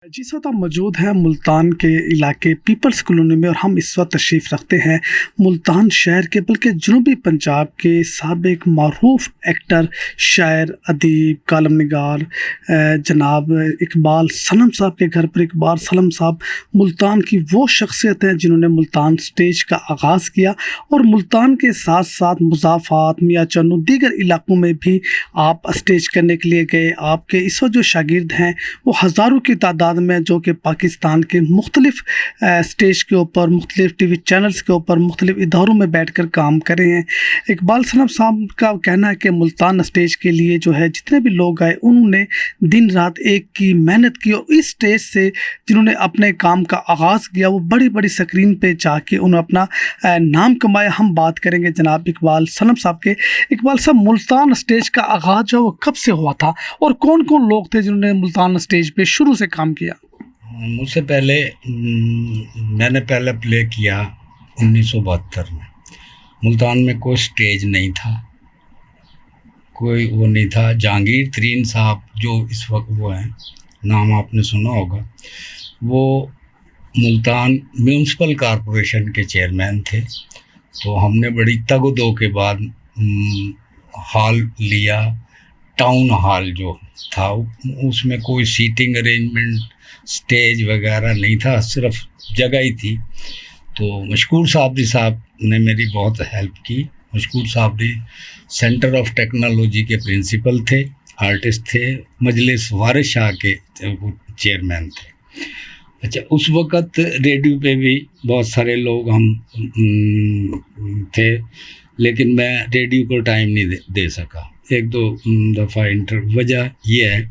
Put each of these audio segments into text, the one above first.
जिस वक्त हम मौजूद हैं मुल्तान के इलाके पीपल्स कॉलोनी में और हम इस वक्त तशरीफ़ रखते हैं मुल्तान शहर के बल्कि जनूबी पंजाब के साबिक मरूफ एक्टर, शायर, अदीब, कालम निगार जनाब इकबाल सनम साहब के घर पर। इकबाल सनम साहब मुल्तान की वो शख्सियत हैं जिन्होंने मुल्तान स्टेज का आगाज़ किया और मुल्तान के साथ साथ मुज़ाफ़ात, मियाँ चन्नू, दीगर इलाक़ों में भी आप स्टेज करने के लिए गए। आपके इस वक्त जो शागिर्द हैं वो हज़ारों की तादाद में, जो कि पाकिस्तान के मुख्तलिफ स्टेज के ऊपर, मुख्तलिफ टीवी चैनल्स के ऊपर, मुख्तलिफ इदारों में बैठकर काम कर रहे हैं। इकबाल सनम साहब का कहना है कि मुल्तान स्टेज के लिए जो है जितने भी लोग आए उन्होंने दिन रात एक की मेहनत की और इस स्टेज से जिन्होंने अपने काम का आगाज़ किया वो बड़ी बड़ी स्क्रीन पे जाके उन्होंने अपना नाम कमाया। हम बात करेंगे जनाब इकबाल सनम साहब के। इकबाल साहब, मुल्तान स्टेज का आगाज़ जो वो कब से हुआ था और कौन कौन लोग थे जिन्होंने मुल्तान स्टेज पे शुरू से काम किया? मुझसे पहले मैंने पहले प्ले किया 1972 में। मुल्तान में कोई स्टेज नहीं था, कोई वो नहीं था। जहांगीर तरीन साहब जो इस वक्त वो हैं, नाम आपने सुना होगा, वो मुल्तान म्यूनसिपल कॉरपोरेशन के चेयरमैन थे। तो हमने बड़ी तगदो के बाद हॉल लिया, टाउन हॉल जो था, उसमें कोई सीटिंग अरेंजमेंट, स्टेज वगैरह नहीं था, सिर्फ जगह ही थी। तो मशकूर साबरी साहब ने मेरी बहुत हेल्प की। मशकूर साबरी सेंटर ऑफ टेक्नोलॉजी के प्रिंसिपल थे, आर्टिस्ट थे, मजलिस वारिस शाह के चेयरमैन थे। अच्छा, उस वक़्त रेडियो पे भी बहुत सारे लोग हम थे, लेकिन मैं रेडियो को टाइम नहीं दे सका। एक दो दफ़ा वजह यह है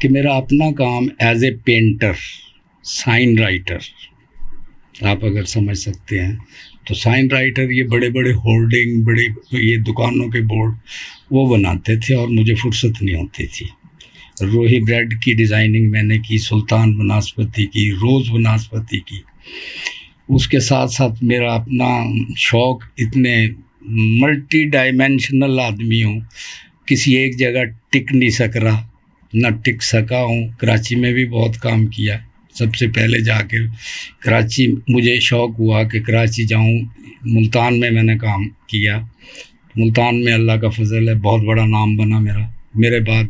कि मेरा अपना काम as a painter, sign writer, आप अगर समझ सकते हैं तो साइन राइटर, ये बड़े बड़े होर्डिंग, बड़े ये दुकानों के बोर्ड वो बनाते थे और मुझे फुर्सत नहीं होती थी। रोही ब्रेड की डिज़ाइनिंग मैंने की, सुल्तान बनास्पति की, रोज़ बनास्पति की। उसके साथ साथ मेरा अपना शौक़, इतने मल्टी डायमेंशनल आदमी हूँ, किसी एक जगह टिक नहीं सक रहा, ना टिक सका हूँ। कराची में भी बहुत काम किया। सबसे पहले जाके कराची मुझे शौक़ हुआ कि कराची जाऊँ। मुल्तान में मैंने काम किया। मुल्तान में अल्लाह का फजल है, बहुत बड़ा नाम बना मेरा। मेरे बाद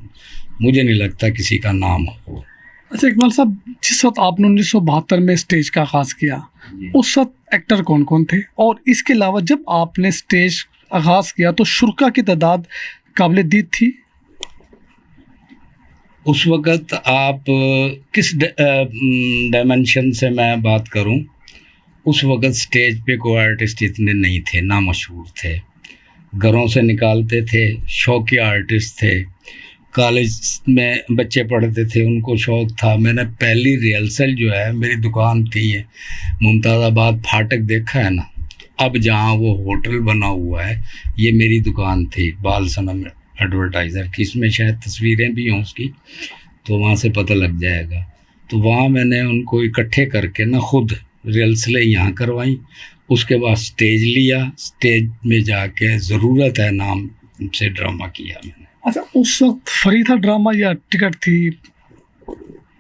मुझे नहीं लगता किसी का नाम हो। अच्छा इकबाल साहब, जिस वक्त आपने 1972 में स्टेज का आगाज़ किया, उस वक्त एक्टर कौन कौन थे? और इसके अलावा जब आपने स्टेज आगाज़ किया तो शुरा की तादाद काबिल दीद थी? उस वक़्त आप किस डायमेंशन से मैं बात करूं, उस वक़्त स्टेज पे कोई आर्टिस्ट इतने नहीं थे, ना मशहूर थे। घरों से निकालते थे, शौकिया आर्टिस्ट थे। कॉलेज में बच्चे पढ़ते थे, उनको शौक़ था। मैंने पहली रिहर्सल जो है, मेरी दुकान थी मुमताज़ाबाद फाटक, देखा है ना, अब जहाँ वो होटल बना हुआ है, ये मेरी दुकान थी इकबाल सनम एडवर्टाइज़र की। इसमें शायद तस्वीरें भी हों उसकी, तो वहाँ से पता लग जाएगा। तो वहाँ मैंने उनको इकट्ठे करके ना खुद रिहर्सलें यहाँ करवाई। उसके बाद स्टेज लिया, स्टेज में जाके ज़रूरत है नाम से ड्रामा किया मैंने। अच्छा, उस वक्त फ्री था ड्रामा या टिकट थी?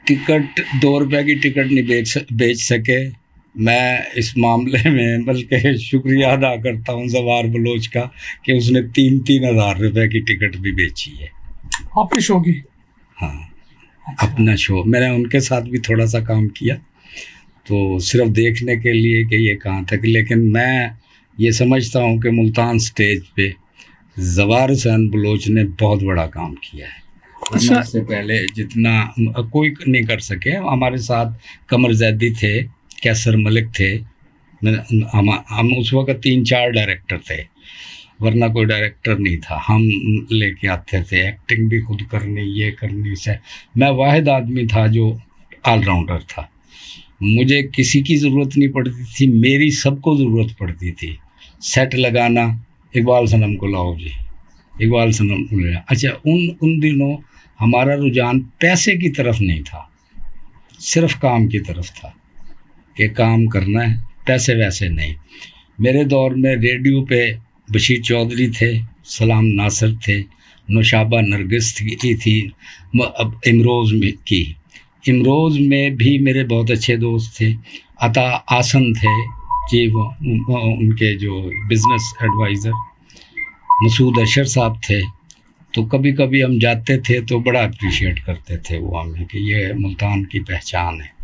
टिकट 2 रुपये की टिकट नहीं बेच सके। मैं इस मामले में बल्कि शुक्रिया अदा करता हूँ जवार बलोच का कि उसने 3-3 हज़ार रुपये की टिकट भी बेची है आपके शो की। हाँ, अपना शो। मैंने उनके साथ भी थोड़ा सा काम किया, तो सिर्फ देखने के लिए कि ये कहाँ तक। लेकिन मैं ये समझता हूँ कि मुल्तान स्टेज पे जवार हुसैन बलोच ने बहुत बड़ा काम किया है। अच्छा, इससे पहले जितना कोई नहीं कर सके। हमारे साथ कमर जैदी थे, कैसर मलिक थे। हम उस वक्त 3-4 डायरेक्टर थे, वरना कोई डायरेक्टर नहीं था। हम लेके आते थे, एक्टिंग भी खुद करनी, ये करनी से। मैं वाहिद आदमी था जो ऑलराउंडर था। मुझे किसी की ज़रूरत नहीं पड़ती थी, मेरी सबको ज़रूरत पड़ती थी। सेट लगाना, इकबाल सनम को लाओ जी, इकबाल सनम को ले। अच्छा, उन दिनों हमारा रुझान पैसे की तरफ नहीं था, सिर्फ काम की तरफ था कि काम करना है, पैसे वैसे नहीं। मेरे दौर में रेडियो पे बशीर चौधरी थे, सलाम नासिर थे, नौशाबा नरगिस थी, अब इमरोज़ में की। इमरोज़ में भी मेरे बहुत अच्छे दोस्त थे। अता आसन थे जी, वो उनके जो बिज़नेस एडवाइज़र मसूद अशर साहब थे। तो कभी कभी हम जाते थे तो बड़ा अप्रिशिएट करते थे वो हमें कि ये मुल्तान की पहचान है।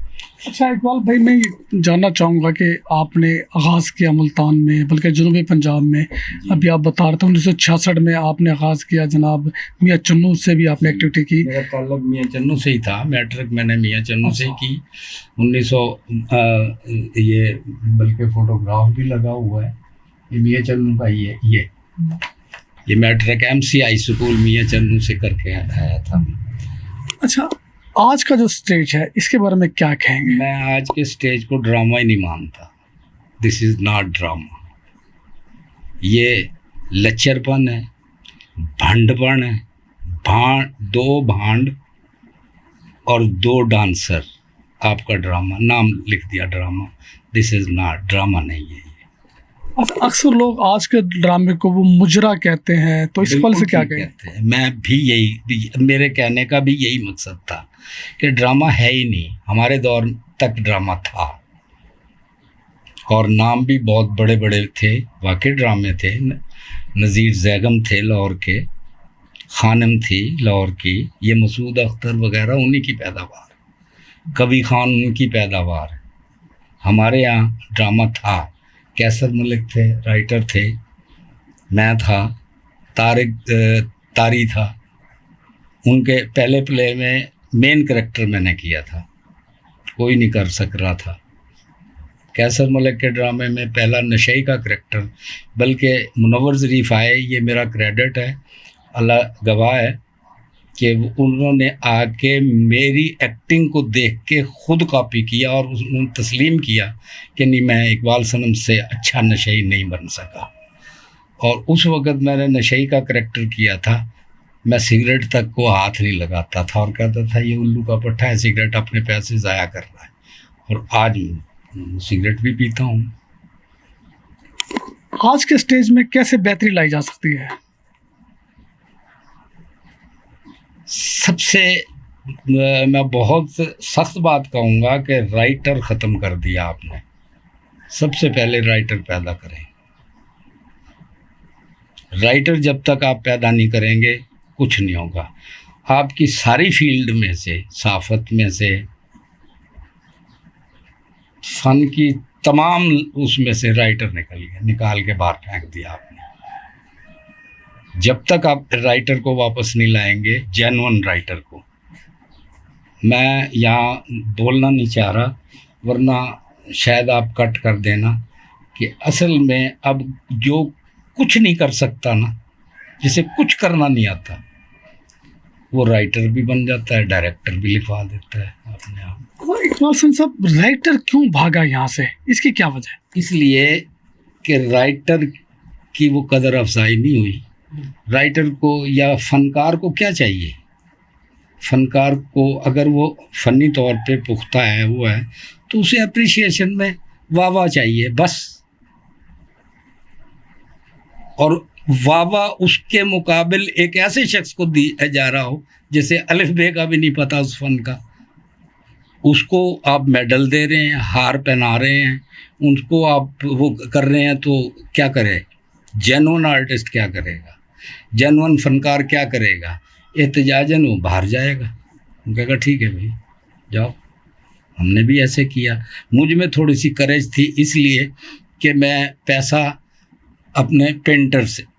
अच्छा इकबाल भाई, मैं ये जानना चाहूँगा कि आपने आगाज़ किया मुल्तान में, बल्कि जनूबी पंजाब में, अभी आप बता रहे थे 1966 में आपने आगाज़ किया, जनाब मियाँ चन्नू से भी आपने एक्टिविटी की। मेरा ताल्लुक मियाँ चन्नू से ही था, मैट्रिक मैंने मियाँ चन्नू से ही की। 1900 ये बल्कि फ़ोटोग्राफ भी लगा हुआ है, ये मियाँ चन्नू का ही है। ये मैट्रिक MCI स्कूल मियाँ चन्नू से करके आया था। अच्छा, आज का जो स्टेज है इसके बारे में क्या कहेंगे? मैं आज के स्टेज को ड्रामा ही नहीं मानता। This is not drama. ये लच्चरपन है, भंडपन है, दो भांड और दो डांसर, आपका ड्रामा नाम लिख दिया drama. This is not drama, नहीं है। अक्सर लोग आज के ड्रामे को वो मुजरा कहते हैं, तो इस पल से क्या कहते हैं? मैं भी यही, मेरे कहने का भी यही मकसद था कि ड्रामा है ही नहीं। हमारे दौर तक ड्रामा था और नाम भी बहुत बड़े बड़े थे, वाकई ड्रामे थे। नज़ीर जैगम थे लाहौर के, खानम थी लाहौर की, ये मसूद अख्तर वगैरह उन्हीं की पैदावार, कभी खान उनकी पैदावार है। हमारे यहाँ ड्रामा था। कैसर मलिक थे, राइटर थे, मैं था, तारी था। उनके पहले प्ले में मेन कैरेक्टर मैंने किया था, कोई नहीं कर सक रहा था। कैसर मलिक के ड्रामे में पहला नशई का कैरेक्टर, बल्कि मुनव्वर ज़रीफ़ आए, ये मेरा क्रेडिट है, अल्लाह गवाह है कि उन्होंने आके मेरी एक्टिंग को देख के ख़ुद कॉपी किया और उन्होंने तस्लीम किया कि नहीं, मैं इकबाल सनम से अच्छा नशई नहीं बन सका। और उस वक़्त मैंने नशई का करैक्टर किया था। मैं सिगरेट तक को हाथ नहीं लगाता था और कहता था ये उल्लू का पट्टा है, सिगरेट अपने पैसे ज़ाया कर रहा है। और आज सिगरेट भी पीता हूँ। आज के स्टेज में कैसे बेहतरी लाई जा सकती है? सबसे मैं बहुत सख्त बात कहूँगा कि राइटर ख़त्म कर दिया आपने। सबसे पहले राइटर पैदा करें। राइटर जब तक आप पैदा नहीं करेंगे कुछ नहीं होगा। आपकी सारी फील्ड में से, साफत में से, फन की तमाम उसमें से राइटर निकाल के बाहर फेंक दिया आपने। जब तक आप राइटर को वापस नहीं लाएंगे, जेन्युइन राइटर को, मैं यहाँ बोलना नहीं चाह रहा वरना शायद आप कट कर देना, कि असल में अब जो कुछ नहीं कर सकता ना, जिसे कुछ करना नहीं आता, वो राइटर भी बन जाता है, डायरेक्टर भी लिखवा देता है अपने आप। इकबाल साहब, राइटर क्यों भागा यहाँ से, इसकी क्या वजह है? इसलिए कि राइटर की वो कदर अफजाई नहीं हुई। राइटर को या फनकार को क्या चाहिए? फनकार को अगर वो फ़नी तौर पे पुख्ता है, वो है, तो उसे अप्रिशिएशन में वाह चाहिए बस। और वाह उसके मुकाबिल एक ऐसे शख्स को दिया जा रहा हो जैसे अलिफ बे का भी नहीं पता उस फन का, उसको आप मेडल दे रहे हैं, हार पहना रहे हैं, उनको आप वो कर रहे हैं, तो क्या करे? जेन्युइन आर्टिस्ट क्या करेगा? जेन्युइन फनकार क्या करेगा? एहतजाजन वो बाहर जाएगा, वो कहेगा ठीक है भाई जाओ। हमने भी ऐसे किया। मुझ में थोड़ी सी करेज थी, इसलिए कि मैं पैसा अपने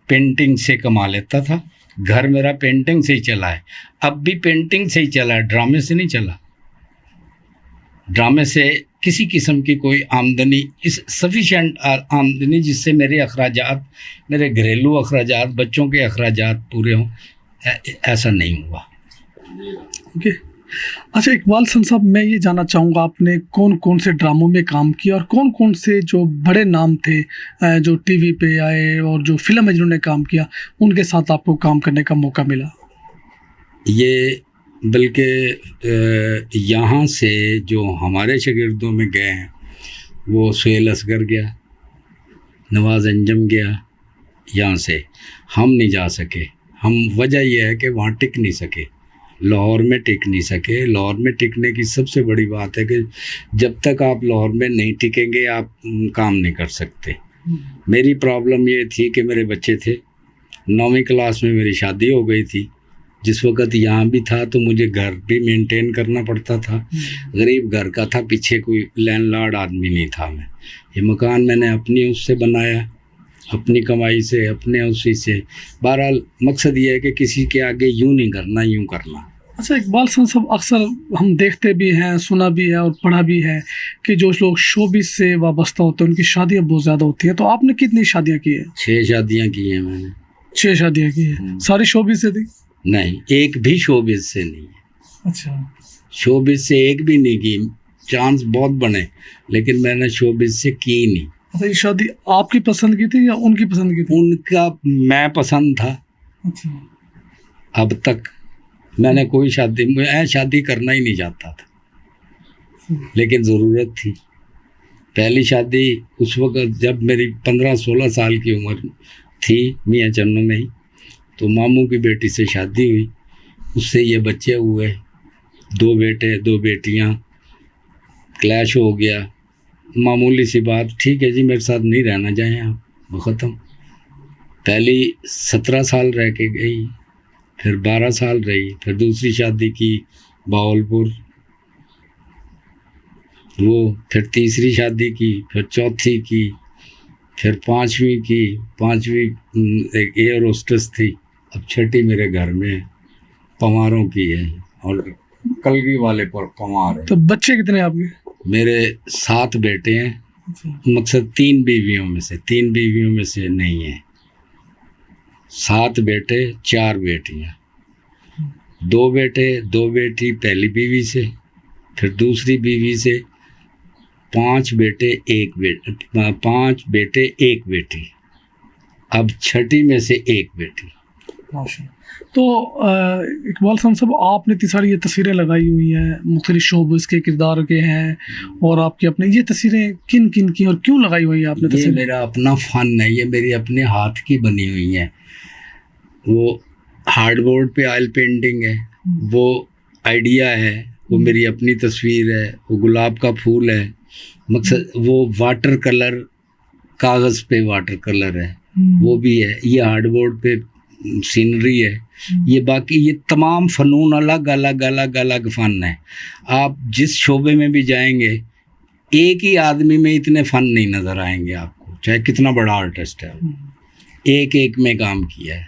पेंटिंग से कमा लेता था। घर मेरा पेंटिंग से ही चला है, अब भी पेंटिंग से ही चला है, ड्रामे से नहीं चला। ड्रामे से किसी किस्म की कोई आमदनी, इस सफिशेंट आमदनी जिससे मेरे अखराजात, मेरे घरेलू अखराजात, बच्चों के अखराजात पूरे हों, ऐसा नहीं हुआ। ओके। अच्छा इकबाल साहब, मैं ये जानना चाहूँगा आपने कौन कौन से ड्रामों में काम किया और कौन कौन से जो बड़े नाम थे जो टीवी पे आए और जो फिल्म में जिन्होंने काम किया, उनके साथ आपको काम करने का मौका मिला? ये बल्कि यहाँ से जो हमारे शागिर्दों में गए हैं, वो सुहेल असगर गया, नवाज़ अंजम गया। यहाँ से हम नहीं जा सके। हम वजह यह है कि वहाँ टिक नहीं सके। लाहौर में टिक नहीं सके। लाहौर में टिकने की सबसे बड़ी बात है कि जब तक आप लाहौर में नहीं टिकेंगे आप काम नहीं कर सकते। मेरी प्रॉब्लम ये थी कि मेरे बच्चे थे, 9वीं क्लास में मेरी शादी हो गई थी। जिस वक्त यहाँ भी था तो मुझे घर भी मेंटेन करना पड़ता था, गरीब घर का था, पीछे कोई लैंडलॉर्ड आदमी नहीं था। मैं ये मकान मैंने अपनी उससे बनाया, अपनी कमाई से, अपने उसी से। बहरहाल मकसद ये है कि किसी के आगे यूँ नहीं करना, यूँ करना। अच्छा इकबाल साहब, अक्सर हम देखते भी हैं, सुना भी है और पढ़ा भी है कि जो लोग शोबिस से वाबस्ता होते हैं उनकी शादियाँ बहुत ज़्यादा होती हैं। तो आपने कितनी शादियाँ की हैं? 6 शादियाँ की हैं मैंने। 6 शादियाँ की हैं, सारी शोबिस से थी? नहीं, एक भी शोबिस से नहीं है। अच्छा, शोबिस से एक भी नहीं की। चांस बहुत बने लेकिन मैंने शोबिस से की नहीं। अच्छा ये शादी आपकी पसंद की थी या उनकी पसंद की थी? उनका मैं पसंद था। अच्छा, अब तक मैंने कोई शादी, मैं शादी करना ही नहीं चाहता था लेकिन ज़रूरत थी। पहली शादी उस वक़्त जब मेरी 15-16 साल की उम्र थी, मियाँ चन्नू में ही, तो मामू की बेटी से शादी हुई, उससे ये बच्चे हुए, 2 बेटे 2 बेटियाँ। क्लैश हो गया, मामूली सी बात, ठीक है जी मेरे साथ नहीं रहना चाहें आप, वो ख़त्म। पहली 17 साल रह के गई, फिर 12 साल रही, फिर दूसरी शादी की बावलपुर, वो फिर तीसरी शादी की, फिर चौथी की, फिर 5वीं की। 5वीं एक एयर होस्टेस थी। अब 6ठी मेरे घर में है, पवारों की है और कलगी वाले पर पवार है। तो बच्चे कितने हैं आपके? मेरे 7 बेटे हैं। मकसद 3 बीवियों में से नहीं है। 7 बेटे 4 बेटियाँ, 2 बेटे 2 बेटी पहली बीवी से, फिर दूसरी बीवी से 5 बेटे 1 बेटी, अब 6ठी में से 1 बेटी। माशाल्लाह। तो इकबाल साहब, आपने इतनी सारी ये तस्वीरें लगाई हुई हैं, मुख्तलिफ शोबस के किरदार के हैं, और आपकी अपने ये तस्वीरें किन किन की और क्यों लगाई हुई हैं आपने? ये मेरा अपना फ़न है, ये मेरी अपने हाथ की बनी हुई है। वो हार्डबोर्ड पे ऑयल पेंटिंग है, वो आइडिया है, वो मेरी अपनी तस्वीर है, वो गुलाब का फूल है। मकसद वो वाटर कलर, कागज़ पे वाटर कलर है, वो भी है। ये हार्डबोर्ड पे सीनरी है। ये बाकी ये तमाम फ़नून अलग अलग अलग अलग फ़न है। आप जिस शोबे में भी जाएंगे एक ही आदमी में इतने फ़न नहीं नज़र आएंगे आपको, चाहे कितना बड़ा आर्टिस्ट है। एक एक में काम किया है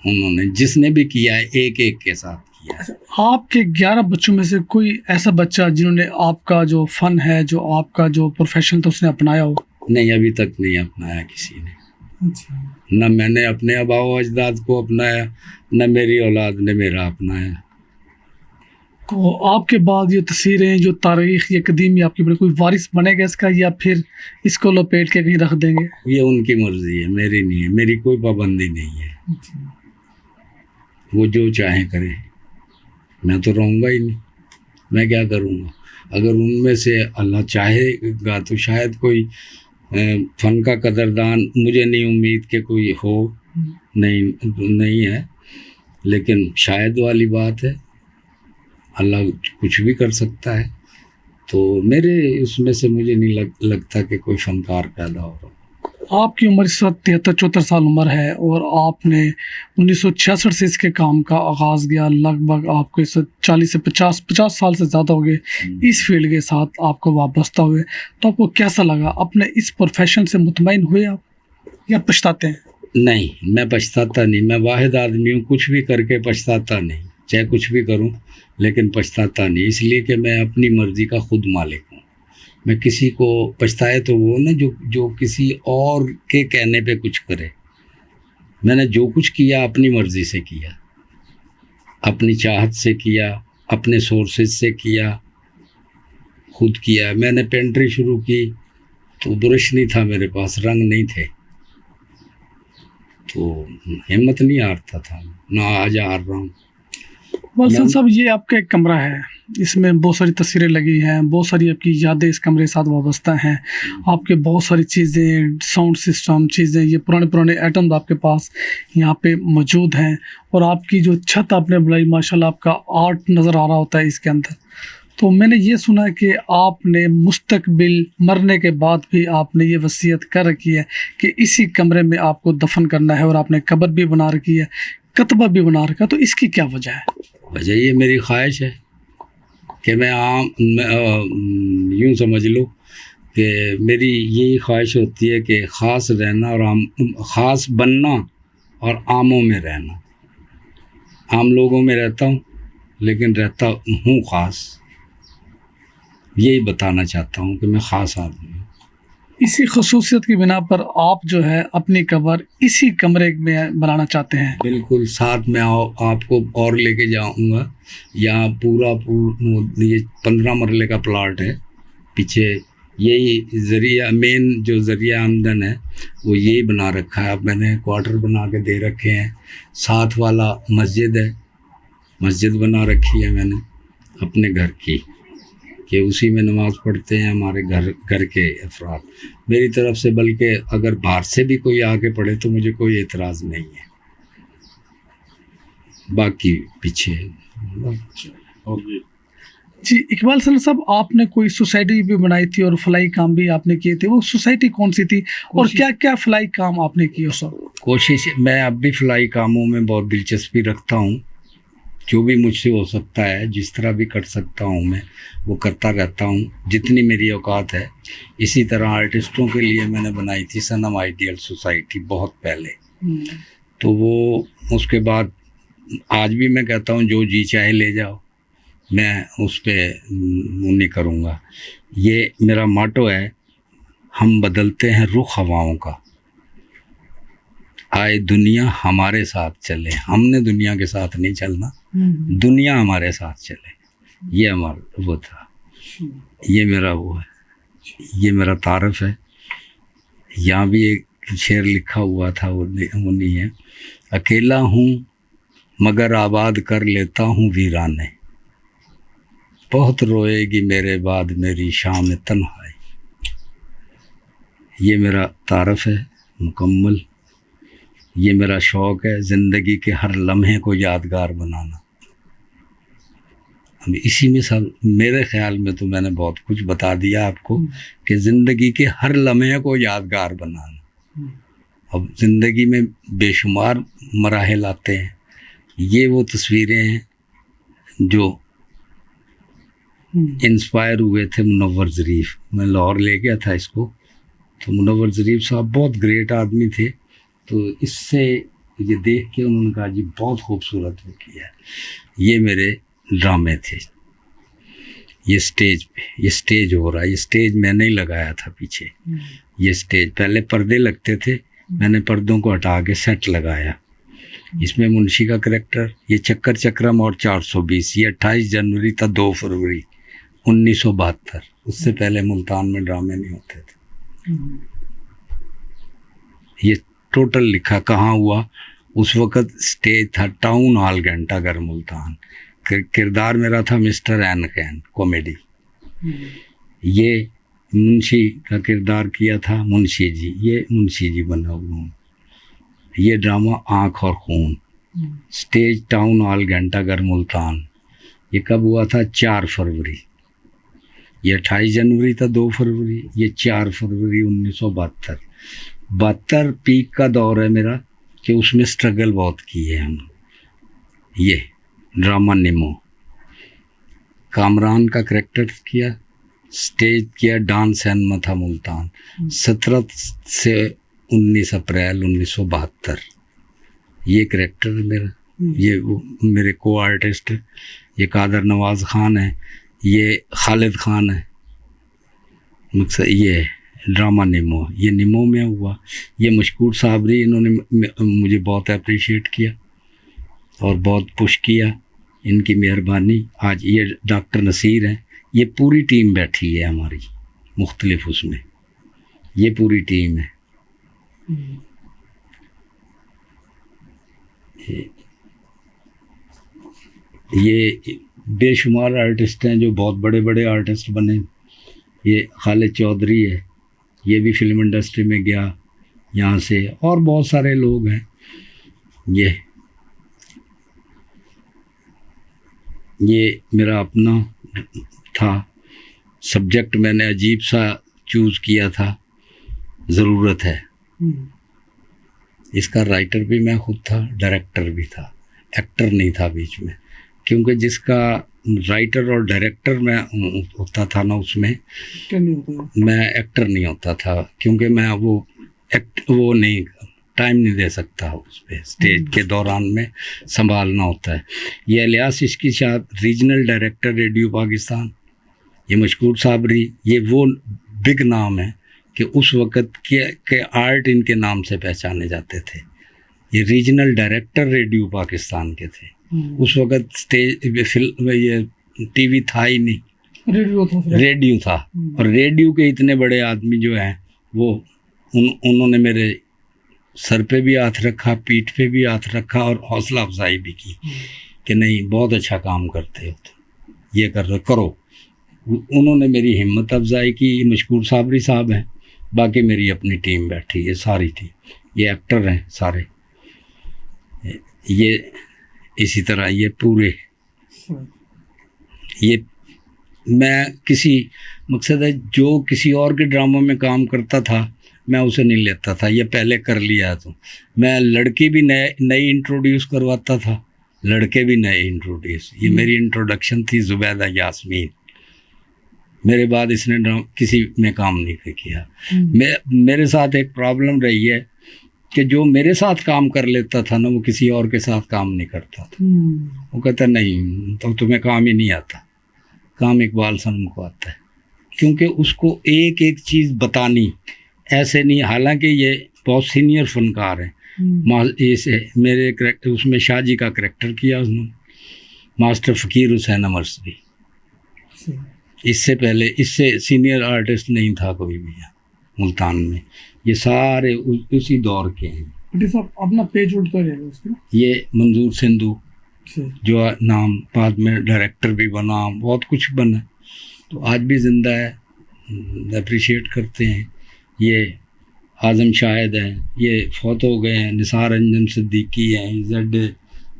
उन्होंने, जिसने भी किया है एक एक के साथ किया है। आपके 11 बच्चों में से कोई ऐसा बच्चा जिन्होंने आपका जो फ़न है, जो आपका जो प्रोफेशन था, उसने अपनाया हो? नहीं, अभी तक नहीं अपनाया किसी ने। अच्छा। न मैंने अपने आबाओ अजदाद को अपनाया, न मेरी औलाद ने मेरा अपनाया। तो आपके बाद ये तस्वीरें, जो तारीख़, ये कदीम, आपके ऊपर कोई वारिस बनेगा इसका, या फिर इसको लपेट के कहीं रख देंगे? ये उनकी मर्ज़ी है, मेरी नहीं है। मेरी कोई पाबंदी नहीं है। वो जो चाहे करें, मैं तो रहूँगा ही नहीं, मैं क्या करूँगा। अगर उनमें से अल्लाह चाहेगा तो शायद कोई फ़न का कदरदान, मुझे नहीं उम्मीद कि कोई हो, नहीं है, लेकिन शायद वाली बात है, अल्लाह कुछ भी कर सकता है। तो मेरे उसमें से मुझे नहीं लगता कि कोई फ़नकार पैदा हो रहा। आपकी उम्र इस वक्त 73-74 साल उम्र है और आपने 1966 से इसके काम का आगाज़ किया। लगभग आपको इस 40 से 50 साल से ज़्यादा हो गए इस फील्ड के साथ आपको वाबस्ता हुए। तो आपको कैसा लगा? अपने इस प्रोफेशन से मुतमईन हुए आप या पछताते हैं? नहीं, मैं पछताता नहीं। मैं वाहिद आदमी हूँ, कुछ भी करके पछताता नहीं। चाहे कुछ भी करूँ लेकिन पछताता नहीं, इसलिए कि मैं अपनी मर्ज़ी का खुद मालिक हूँ। मैं किसी को पछताए तो वो ना जो किसी और के कहने पे कुछ करे। मैंने जो कुछ किया अपनी मर्ज़ी से किया, अपनी चाहत से किया, अपने सोर्सेज से किया, खुद किया। मैंने पेंट्री शुरू की तो ब्रश नहीं था मेरे पास, रंग नहीं थे, तो हिम्मत नहीं हारता था, ना आज हार रहा हूँ। वालसन साहब, ये आपका एक कमरा है, इसमें बहुत सारी तस्वीरें लगी हैं, बहुत सारी आपकी यादें इस कमरे के साथ वाबस्ता हैं। आपके बहुत सारी चीज़ें, साउंड सिस्टम चीज़ें, ये पुराने पुराने आइटम्स आपके पास यहाँ पे मौजूद हैं। और आपकी जो छत आपने बनाई, माशाल्लाह आपका आर्ट नज़र आ रहा होता है इसके अंदर। तो मैंने ये सुना है कि आपने मुस्तकबिल मरने के बाद भी आपने ये वसीयत कर रखी है कि इसी कमरे में आपको दफन करना है, और आपने कब्र भी बना रखी है, कतबा भी बना रखा है। तो इसकी क्या वजह है? वजह ये मेरी ख्वाहिश है कि मैं यूँ समझ लो कि मेरी यही ख्वाहिश होती है कि ख़ास रहना और ख़ास बनना और आमों में रहना। आम लोगों में रहता हूँ लेकिन रहता हूँ ख़ास। यही बताना चाहता हूँ कि मैं ख़ास आदमी हूँ। इसी खसूसियत की बिना पर आप जो है अपनी कब्र इसी कमरे में बनाना चाहते हैं? बिल्कुल, साथ में आपको और लेके जाऊँगा। यहाँ पूरा ये 15 मरले का प्लाट है। पीछे यही ज़रिया, मेन जो ज़रिया आमदन है वो यही बना रखा है। अब मैंने क्वार्टर बना के दे रखे हैं। साथ वाला मस्जिद है, मस्जिद बना रखी है मैंने अपने घर की, कि उसी में नमाज़ पढ़ते हैं हमारे घर के अफराद मेरी तरफ से। बल्कि अगर बाहर से भी कोई आके पढ़े तो मुझे कोई एतराज़ नहीं है। बाकी पीछे जी इकबाल सर साहब, आपने कोई सोसाइटी भी बनाई थी और फलाई काम भी आपने किए थे। वो सोसाइटी कौन सी थी और क्या क्या फलाई काम आपने किए सर? कोशिश, मैं अब भी फलाई कामों में बहुत दिलचस्पी रखता हूँ। जो भी मुझसे हो सकता है, जिस तरह भी कर सकता हूँ मैं वो करता रहता हूँ, जितनी मेरी औकात है। इसी तरह आर्टिस्टों के लिए मैंने बनाई थी सनम आइडियल सोसाइटी बहुत पहले। तो वो उसके बाद आज भी मैं कहता हूँ जो जी चाहे ले जाओ, मैं उस पर नहीं करूँगा। ये मेरा मोटो है, हम बदलते हैं रुख हवाओं का, आए दुनिया हमारे साथ चले। हमने दुनिया के साथ नहीं चलना, दुनिया हमारे साथ चले। ये हमारा वो था, ये मेरा वो है, ये मेरा तारफ़ है। यहाँ भी एक शेर लिखा हुआ था, वो नहीं है। अकेला हूँ मगर आबाद कर लेता हूँ वीराने, बहुत रोएगी मेरे बाद मेरी शाम तन्हाई। ये मेरा तारफ़ है मुकम्मल। ये मेरा शौक़ है, ज़िंदगी के हर लम्हे को यादगार बनाना। अब इसी में सब मेरे ख़्याल में तो मैंने बहुत कुछ बता दिया आपको कि ज़िंदगी के हर लम्हे को यादगार बनाना। अब ज़िंदगी में बेशुमार मराहिल आते हैं। ये वो तस्वीरें हैं जो इंस्पायर हुए थे मुनव्वर ज़रीफ़। मैं लाहौर ले गया था इसको, तो मुनव्वर ज़रीफ़ साहब बहुत ग्रेट आदमी थे। तो इससे ये देख के उन्होंने कहा जी बहुत खूबसूरत वो किया है। ये मेरे ड्रामे थे। ये स्टेज पे, ये स्टेज हो रहा है, ये स्टेज मैंने ही लगाया था पीछे। ये स्टेज पहले पर्दे लगते थे, मैंने पर्दों को हटा के सेट लगाया। इसमें मुंशी का करैक्टर, ये चक्कर चक्रम और 420, ये 28 जनवरी था 2 फरवरी 1972। उससे पहले मुल्तान में ड्रामे नहीं होते थे। ये टोटल लिखा कहाँ हुआ, उस वक़्त स्टेज था टाउन हॉल घंटाघर मुल्तान। किरदार मेरा था मिस्टर एन कैन कॉमेडी। ये मुंशी का किरदार किया था मुंशी जी, ये मुंशी जी बना हुआ हूँ। ये ड्रामा आँख और खून, स्टेज टाउन हॉल घंटाघर मुल्तान। ये कब हुआ था? 4 फरवरी। ये 28 जनवरी था 2 फरवरी, ये 4 फरवरी 1972। 72 पीक का दौर है मेरा, कि उसमें स्ट्रगल बहुत की है हम। ये ड्रामा निमो, कामरान का करैक्टर किया, स्टेज किया डांस एंड मथा मुल्तान, 17 से 19 अप्रैल 1972। ये करैक्टर मेरा, ये मेरे को आर्टिस्ट, ये कादर नवाज़ ख़ान है, ये खालिद ख़ान है। मकसद ये है ड्रामा निमो, ये निमो में हुआ। ये मशकूर साबरी, इन्होंने मुझे बहुत अप्रिशिएट किया और बहुत पुश किया, इनकी मेहरबानी। आज ये डॉक्टर नसीर हैं, ये पूरी टीम बैठी है हमारी मुख्तलिफ, उसमें ये पूरी टीम है। ये बेशुमार आर्टिस्ट हैं जो बहुत बड़े बड़े आर्टिस्ट बने। ये खालिद चौधरी है, ये भी फिल्म इंडस्ट्री में गया यहाँ से, और बहुत सारे लोग हैं। ये मेरा अपना था सब्जेक्ट, मैंने अजीब सा चूज़ किया था, ज़रूरत है। इसका राइटर भी मैं खुद था, डायरेक्टर भी था, एक्टर नहीं था बीच में, क्योंकि जिसका राइटर और डायरेक्टर मैं होता था ना, उसमें मैं एक्टर नहीं होता था, क्योंकि मैं वो नहीं, टाइम नहीं दे सकता उस पर, स्टेज के दौरान में संभालना होता है। ये Ilyas Ishki Shah regional director radio Pakistan, ये मशकूर साबरी, ये वो बिग नाम है कि उस वक़्त के आर्ट इनके नाम से पहचाने जाते थे। ये रीजनल डायरेक्टर रेडियो पाकिस्तान के थे। उस वक़्त स्टेज फिल्म ये टीवी था ही नहीं, रेडियो था। और रेडियो के इतने बड़े आदमी जो हैं वो उन्होंने मेरे सर पे भी हाथ रखा, पीठ पे भी हाथ रखा और हौसला अफजाई भी की कि नहीं, बहुत अच्छा काम करते हो, तो ये करो। उन्होंने मेरी हिम्मत अफजाई की। मशकूर साबरी साहब हैं, बाकी मेरी अपनी टीम बैठी है, सारी टीम, ये एक्टर हैं सारे, ये इसी तरह ये पूरे, ये मैं किसी मकसद है जो किसी और के ड्रामा में काम करता था मैं उसे नहीं लेता था, ये पहले कर लिया। तो मैं लड़की भी नई इंट्रोड्यूस करवाता था, लड़के भी नए इंट्रोड्यूस। ये मेरी इंट्रोडक्शन थी जुबैदा यास्मीन। मेरे बाद इसने किसी में काम नहीं किया। मेरे साथ एक प्रॉब्लम रही है कि जो मेरे साथ काम कर लेता था ना, वो किसी और के साथ काम नहीं करता था। वो कहता नहीं, तो तुम्हें काम ही नहीं आता। काम इकबाल सनम को आता है, क्योंकि उसको एक एक चीज़ बतानी, ऐसे नहीं। हालांकि ये बहुत सीनियर फनकार हैं। इसे मेरे करेक्टर उसमें शाहजी का करेक्टर किया उसने, मास्टर फ़कीर हुसैन अमरसरी। इससे पहले इससे सीनियर आर्टिस्ट नहीं था कोई भी मुल्तान में। ये सारे उसी दौर के हैं। अपना पेज उल्टा रहेगा। ये मंजूर सिंधु जो नाम बाद में डायरेक्टर भी बना, बहुत कुछ बना, तो आज भी ज़िंदा है, अप्रिशिएट करते हैं। ये आज़म शाहिद हैं, ये फौत हो गए हैं। निसार अंजम सिद्दीकी हैं, इज़्ज़त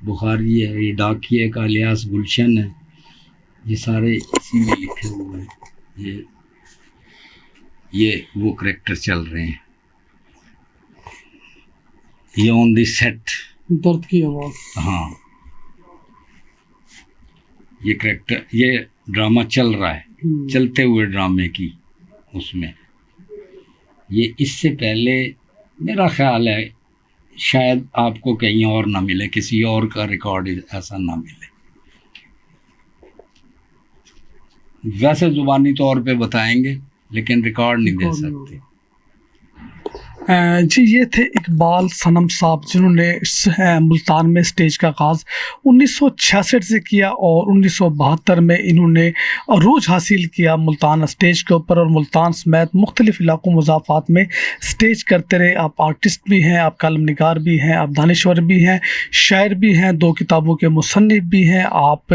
बुखारी है, ये डाकिए का इलियास गुलशन है। ये सारे इसी में लिखे हुए हैं। ये वो करैक्टर चल रहे हैं। ये ऑन द सेट, दर्द की आवाज़। हाँ, ये करैक्टर, ये ड्रामा चल रहा है, चलते हुए ड्रामे की उसमें। ये इससे पहले मेरा ख्याल है शायद आपको कहीं और ना मिले, किसी और का रिकॉर्ड ऐसा ना मिले। वैसे जुबानी तौर पे बताएंगे, लेकिन रिकॉर्ड नहीं दे सकते। जी, ये थे इकबाल सनम साहब, जिन्होंने मुल्तान में स्टेज का आगाज़ 1966 से किया और 1972 में इन्होंने अरूज हासिल किया मुल्तान स्टेज के ऊपर, और मुल्तान समेत मुख्तलिफ़ इलाक़ों मुज़ाफ़ात में स्टेज करते रहे। आप आर्टिस्ट भी हैं, आप कलम निगार भी हैं, आप दानिश्वर भी हैं, शायर भी हैं, 2 किताबों के मुसन्निफ़ भी हैं, आप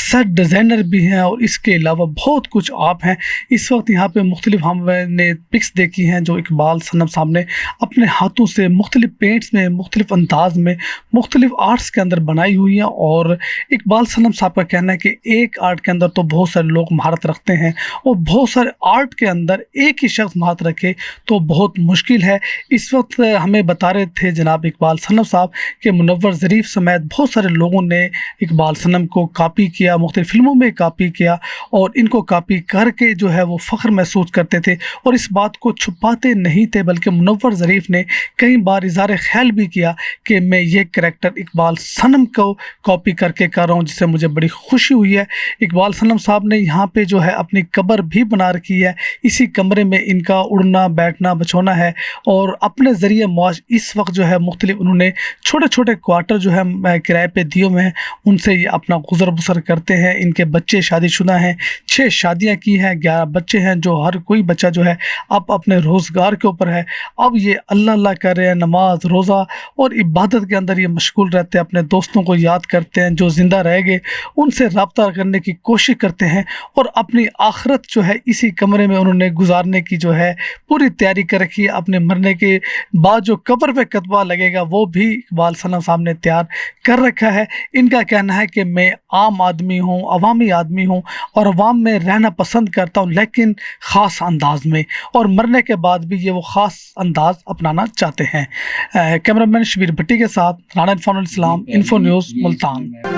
सेट डिज़ाइनर भी हैं, और इसके अलावा बहुत कुछ आप हैं। इस वक्त यहाँ पे मुख्तलिफ़ हमने पिक्स देखी हैं जो इकबाल सनम साहब ने अपने हाथों से मुख्तलिफ पेंट्स में, मुख्तलिफ अंदाज में, मुख्तलिफ आर्ट्स के अंदर बनाई हुई हैं। और इकबाल सनम साहब का कहना है कि एक आर्ट के अंदर तो बहुत सारे लोग महारत रखते हैं, और बहुत सारे आर्ट के अंदर एक ही शख्स महारत रखे तो बहुत मुश्किल है। इस वक्त हमें बता रहे थे जनाब इकबाल सनम साहब कि मुनव्वर ज़रीफ़ समेत बहुत सारे लोगों ने इकबाल सनम को कापी किया, मुख्तलिफ फिल्मों में कापी किया, और इनको कापी करके जो है वो फ़ख्र महसूस करते थे और इस बात को छुपाते नहीं थे। बल्कि मुनव्वर ज़रीफ़ ने कई बार इज़हार ख्याल भी किया कि मैं ये करैक्टर इकबाल सनम को कॉपी करके कर रहा हूँ, जिससे मुझे बड़ी खुशी हुई है। इकबाल सनम साहब ने यहाँ पे जो है अपनी कब्र भी बना रखी है, इसी कमरे में इनका उड़ना बैठना बचोना है, और अपने ज़रिए मौज इस वक्त जो है मुख्तलिफ उन्होंने छोटे छोटे क्वार्टर जो है किराए पे दिए हुए हैं, उनसे ये अपना गुजर बसर करते हैं। इनके बच्चे शादीशुदा हैं, 6 शादियाँ की हैं, 11 बच्चे हैं, जो हर कोई बच्चा जो है अब अपने रोज़गार के ऊपर है। अब अब ये अल्लाह अल्लाह कर रहे हैं, नमाज रोज़ा और इबादत के अंदर ये मशगूल रहते हैं, अपने दोस्तों को याद करते हैं जो ज़िंदा रह गए, उनसे रब्ता करने की कोशिश करते हैं और अपनी आखिरत जो है इसी कमरे में उन्होंने गुजारने की जो है पूरी तैयारी कर रखी है। अपने मरने के बाद जो कब्र पे कतबा लगेगा वो भी इकबाल सना साहब ने तैयार कर रखा है। इनका कहना है कि मैं आम आदमी हूँ, अवामी आदमी हूँ और अवाम में रहना पसंद करता हूँ, लेकिन ख़ास अंदाज में, और मरने के बाद भी ये वो ख़ास अंदाज अपनाना चाहते हैं। कैमरामैन शबीर भट्टी के साथ राणा इरफानुल इस्लाम, इन्फो न्यूज़, मुल्तान।